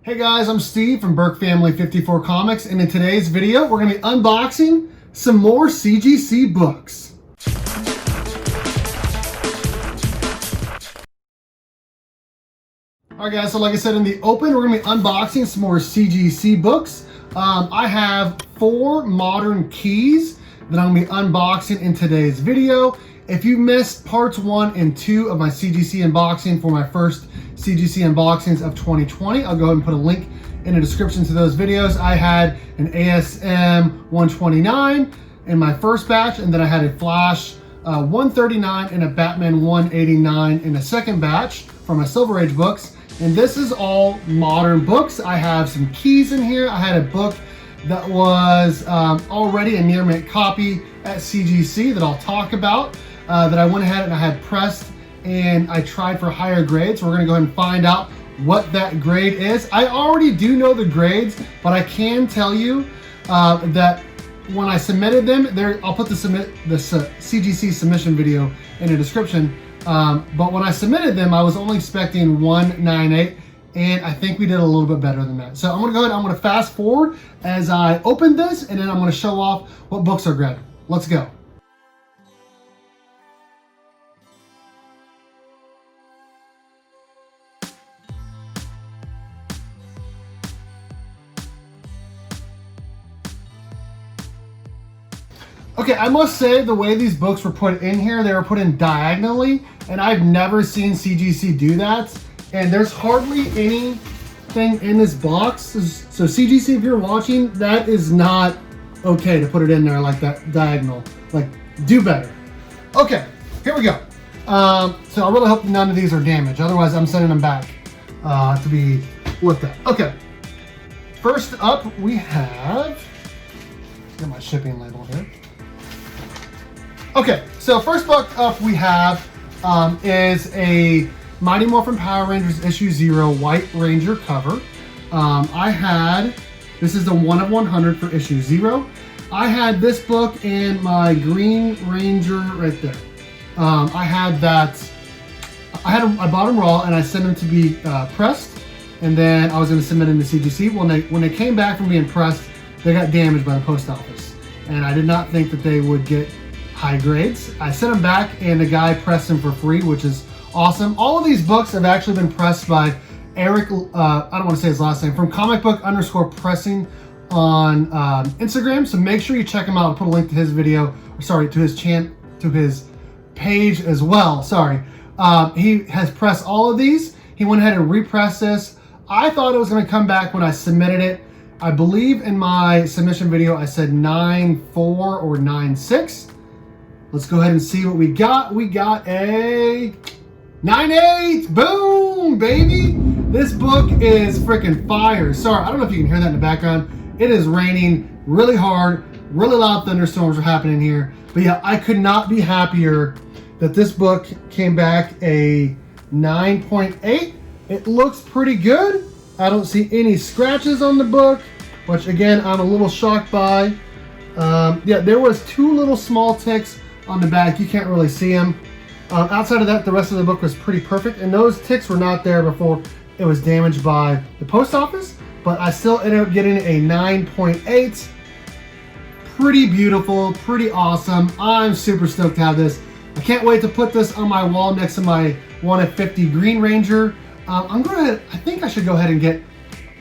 Hey guys, I'm Steve from Burke Family 54 Comics, and in today's video, we're going to be unboxing some more CGC books. Alright guys, so like I said in the open, we're going to be unboxing some more CGC books. I have 4 modern keys that I'm going to be unboxing in today's video. If you missed parts 1 and 2 of my CGC unboxing for my first CGC unboxings of 2020, I'll go ahead and put a link in the description to those videos. I had an ASM 129 in my first batch, and then I had a Flash 139 and a Batman 189 in the second batch for my Silver Age books. And this is all modern books. I have some keys in here. I had a book that was already a near mint copy at CGC that I'll talk about, that I went ahead and I had pressed and I tried for higher grades. So we're gonna go ahead and find out what that grade is. I already do know the grades, but I can tell you that when I submitted them, I'll put the CGC submission video in the description. But when I submitted them, I was only expecting 198, and I think we did a little bit better than that. So I'm gonna go ahead, I'm gonna fast forward as I open this, and then I'm gonna show off what books are grabbed. Let's go. Okay, I must say the way these books were put in here, they were put in diagonally, and I've never seen CGC do that. And there's hardly anything in this box. So CGC, if you're watching, that is not okay to put it in there like that diagonal. Like, do better. Okay, here we go. So I really hope none of these are damaged. Otherwise, I'm sending them back to be looked at. Okay, first up we have, get my shipping label here. Okay, so first book up we have is a Mighty Morphin Power Rangers issue 0 White Ranger cover. This is the 1 of 100 for issue 0. I had this book and my Green Ranger right there. I bought them raw and I sent them to be pressed, and then I was going to submit them to CGC. When they came back from being pressed, they got damaged by the post office, and I did not think that they would get high grades. I sent them back and the guy pressed them for free, which is awesome. All of these books have actually been pressed by Eric, I don't want to say his last name, from comicbook_pressing on Instagram. So make sure you check him out. I'll put a link to his video, to his page as well. Sorry. He has pressed all of these. He went ahead and repressed this. I thought it was going to come back when I submitted it. I believe in my submission video I said 9.4 or 9.6. Let's go ahead and see what we got. We got a 9.8. Boom, baby. This book is freaking fire. Sorry, I don't know if you can hear that in the background. It is raining really hard. Really loud thunderstorms are happening here. But yeah, I could not be happier that this book came back a 9.8. It looks pretty good. I don't see any scratches on the book, which again, I'm a little shocked by. Yeah, there was 2 little small ticks on the back. You can't really see them. Outside of that, the rest of the book was pretty perfect, and those ticks were not there before it was damaged by the post office, but I still ended up getting a 9.8. Pretty beautiful, pretty awesome. I'm super stoked to have this. I can't wait to put this on my wall next to my 1 of 50 Green Ranger. I think I should go ahead and get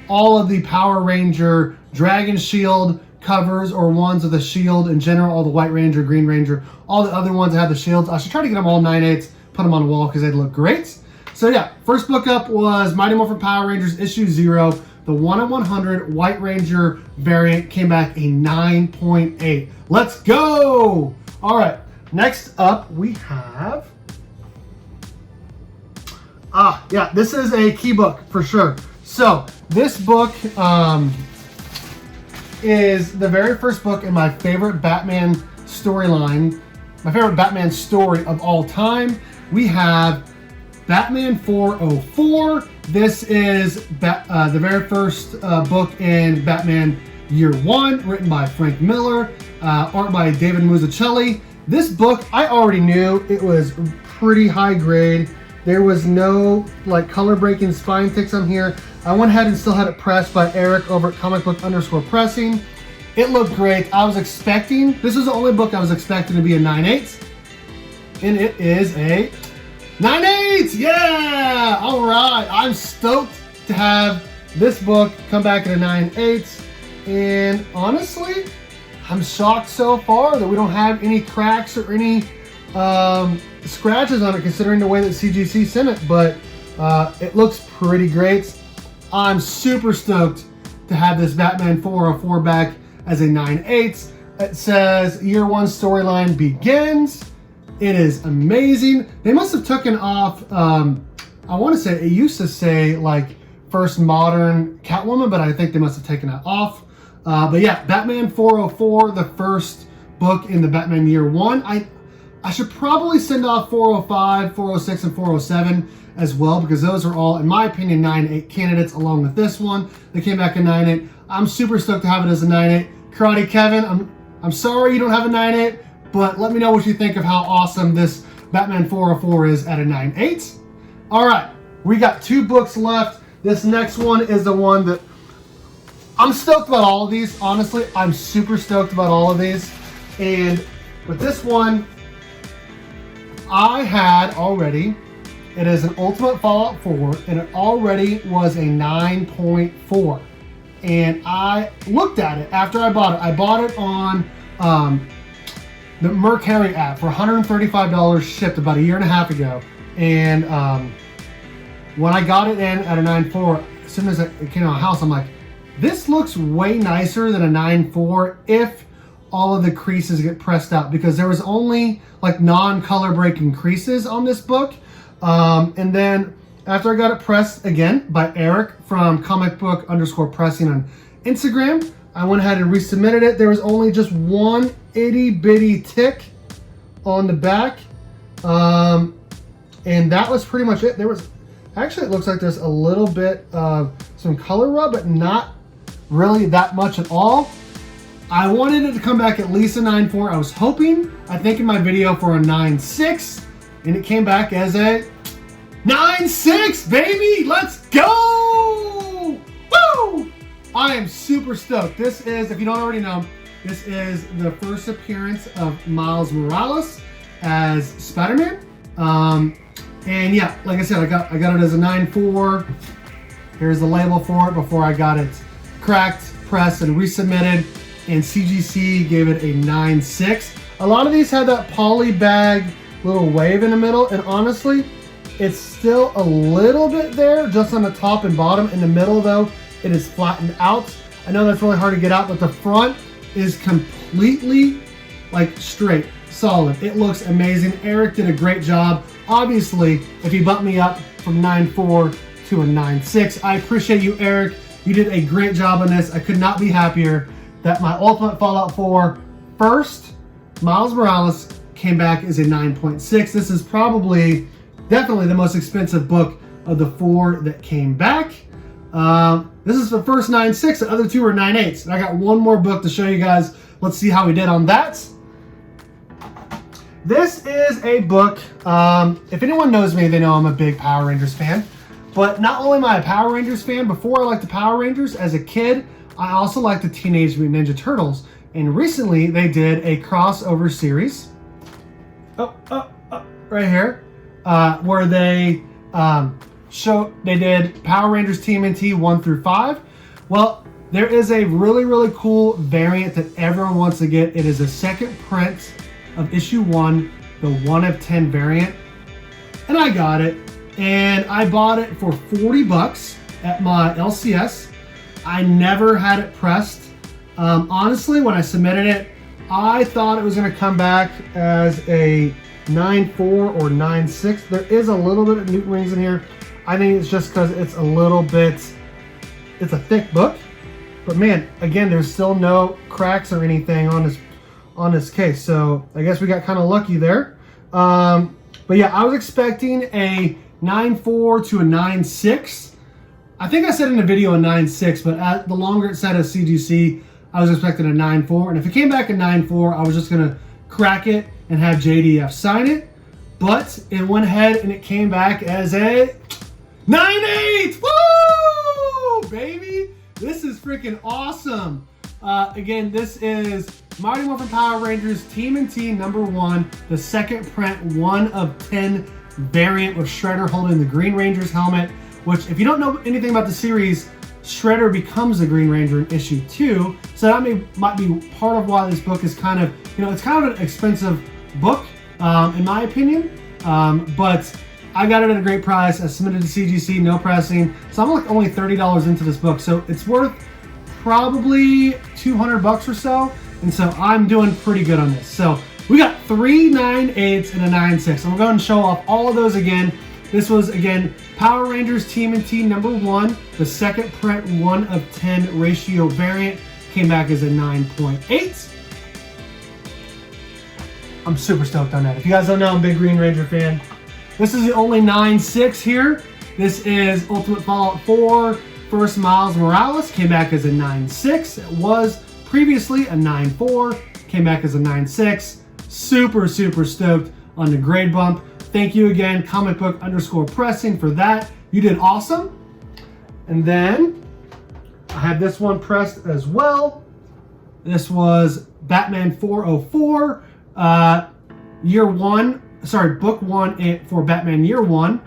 all of the Power Ranger Dragon Shield covers, or ones of the shield in general, all the White Ranger, Green Ranger, all the other ones that have the shields. I should try to get them all 9.8s, put them on the wall because they'd look great. So yeah, first book up was Mighty Morphin Power Rangers issue 0, the 1 of 100 White Ranger variant, came back a 9.8. Let's go! All right, next up we have, yeah, this is a key book for sure. So this book, is the very first book in my favorite Batman storyline, my favorite Batman story of all time. We have Batman 404. This is the very first book in Batman Year 1, written by Frank Miller, art by David Mazzucchelli. This book, I already knew it was pretty high grade. There was no like color breaking spine ticks on here. I went ahead and still had it pressed by Eric over at comicbook_pressing. It looked great. I was expecting, this is the only book I was expecting to be a 9/8, and it is a 9/8. Yeah, all right. I'm stoked to have this book come back at a 9/8, and honestly, I'm shocked so far that we don't have any cracks or any scratches on it, considering the way that CGC sent it, but it looks pretty great. I'm super stoked to have this Batman 404 back as a 9/8. It says year one storyline begins. It is amazing. They must have taken off, I want to say, it used to say like first modern Catwoman, but I think they must have taken that off. But yeah, Batman 404, the first book in the Batman year one. I should probably send off 405, 406, and 407 as well, because those are all, in my opinion, 9/8 candidates along with this one. They came back in 9/8. I'm super stoked to have it as a 9/8. Karate Kevin, I'm sorry you don't have a 9/8, but let me know what you think of how awesome this Batman 404 is at a 9/8. All right, we got 2 books left. This next one is the one that I'm stoked about. All of these, honestly, I'm super stoked about all of these. And with this one, I had already, it is an Ultimate Fallout 4, and it already was a 9.4. And I looked at it after I bought it. I bought it on the Mercari app for $135 shipped about a year and a half ago. And when I got it in at a 9.4, as soon as it came out of the house, I'm like, this looks way nicer than a 9.4 if all of the creases get pressed out, because there was only like non-color breaking creases on this book. And then after I got it pressed again by Eric from comicbook_pressing on Instagram, I went ahead and resubmitted it. There was only just one itty bitty tick on the back. And that was pretty much it. There was, actually it looks like there's a little bit of some color rub, but not really that much at all. I wanted it to come back at least a 9.4. I was hoping, I think in my video, for a 9.6, and it came back as a 9.6, baby! Let's go! Woo! I am super stoked. This is, if you don't already know, this is the first appearance of Miles Morales as Spider-Man. And yeah, like I said, I got it as a 9.4. Here's the label for it before I got it cracked, pressed, and resubmitted. And CGC gave it a 9.6. A lot of these had that poly bag little wave in the middle, and honestly, it's still a little bit there just on the top and bottom. In the middle though, it is flattened out. I know that's really hard to get out, but the front is completely like straight, solid. It looks amazing. Eric did a great job. Obviously, if he bumped me up from 9.4 to a 9.6, I appreciate you, Eric. You did a great job on this. I could not be happier that my Ultimate Fallout 4 first Miles Morales came back as a 9.6. This is probably, definitely the most expensive book of the 4 that came back. This is the first 9.6. The other 2 are 9.8s. And I got one more book to show you guys. Let's see how we did on that. This is a book, if anyone knows me, they know I'm a big Power Rangers fan. But not only am I a Power Rangers fan, before I liked the Power Rangers, as a kid, I also liked the Teenage Mutant Ninja Turtles. And recently, they did a crossover series, right here, where they they did Power Rangers TMNT 1 through 5. Well, there is a really, really cool variant that everyone wants to get. It is a second print of issue 1, the 1 of 10 variant. And I got it. And I bought it for $40 at my LCS. I never had it pressed. Honestly, when I submitted it, I thought it was going to come back as a 9.4 or 9.6. There is a little bit of Newton rings in here. I think it's just because it's a little bit, it's a thick book. But man, again, there's still no cracks or anything on this case. So I guess we got kind of lucky there. But yeah, I was expecting a 9.4 to a 9.6. I think I said in the video a 9.6, but the longer it said as CGC, I was expecting a 9.4. And if it came back a 9.4, I was just going to crack it and have JDF sign it. But it went ahead and it came back as a 9.8. baby. This is freaking awesome. Again, this is Mighty Morphin Power Rangers TMNT #1, the second print 1 of 10 variant with Shredder holding the Green Ranger's helmet, which if you don't know anything about the series, Shredder becomes the Green Ranger in issue 2. So that might be part of why this book is kind of, it's kind of an expensive book, in my opinion. But I got it at a great price. I submitted to CGC, no pressing. So I'm like only $30 into this book. So it's worth probably $200 or so. And so I'm doing pretty good on this. So we got 3 9/8 and a 9/6. I'm going to show off all of those again. This was, again, Power Rangers TMNT #1, the second print 1 of 10 ratio variant. Came back as a 9.8. I'm super stoked on that. If you guys don't know, I'm a big Green Ranger fan. This is the only 9/6 here. This is Ultimate Fallout 4, First Miles Morales. Came back as a 9/6. It was previously a 9.4. Came back as a 9.6. Super, super stoked on the grade bump. Thank you again, comicbook_pressing, for that. You did awesome. And then I had this one pressed as well. This was Batman 404, book 1 for Batman Year 1.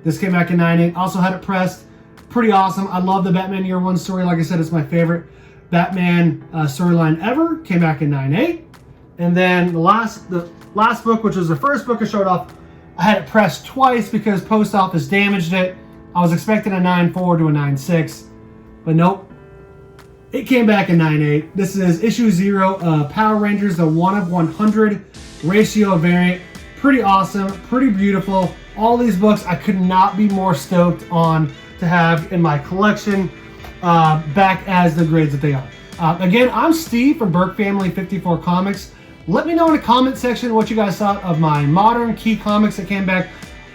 This came back in 9.8. Also had it pressed. Pretty awesome. I love the Batman Year 1 story. Like I said, it's my favorite Batman storyline ever. Came back in 9.8. And then the last book, which was the first book I showed off, I had it pressed twice because Post Office damaged it. I was expecting a 9.4 to a 9.6, but nope. It came back in 9.8. This is issue 0, Power Rangers, the 1 of 100 ratio variant. Pretty awesome, pretty beautiful. All these books I could not be more stoked on to have in my collection, back as the grades that they are. Again, I'm Steve from Burke Family 54 Comics. Let me know in the comment section what you guys thought of my modern key comics that came back.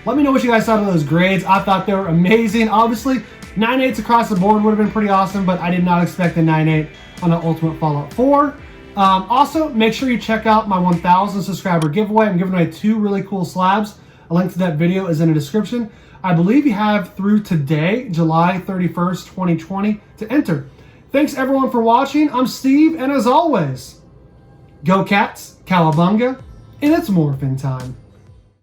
Let me know what you guys thought of those grades. I thought they were amazing. Obviously, 9.8s across the board would have been pretty awesome, but I did not expect a 9.8 on the Ultimate Fallout 4. Also, make sure you check out my 1,000 subscriber giveaway. I'm giving away 2 really cool slabs. A link to that video is in the description. I believe you have through today, July 31st, 2020, to enter. Thanks everyone for watching. I'm Steve, and as always, go Cats, Cowabunga, and it's Morphin time.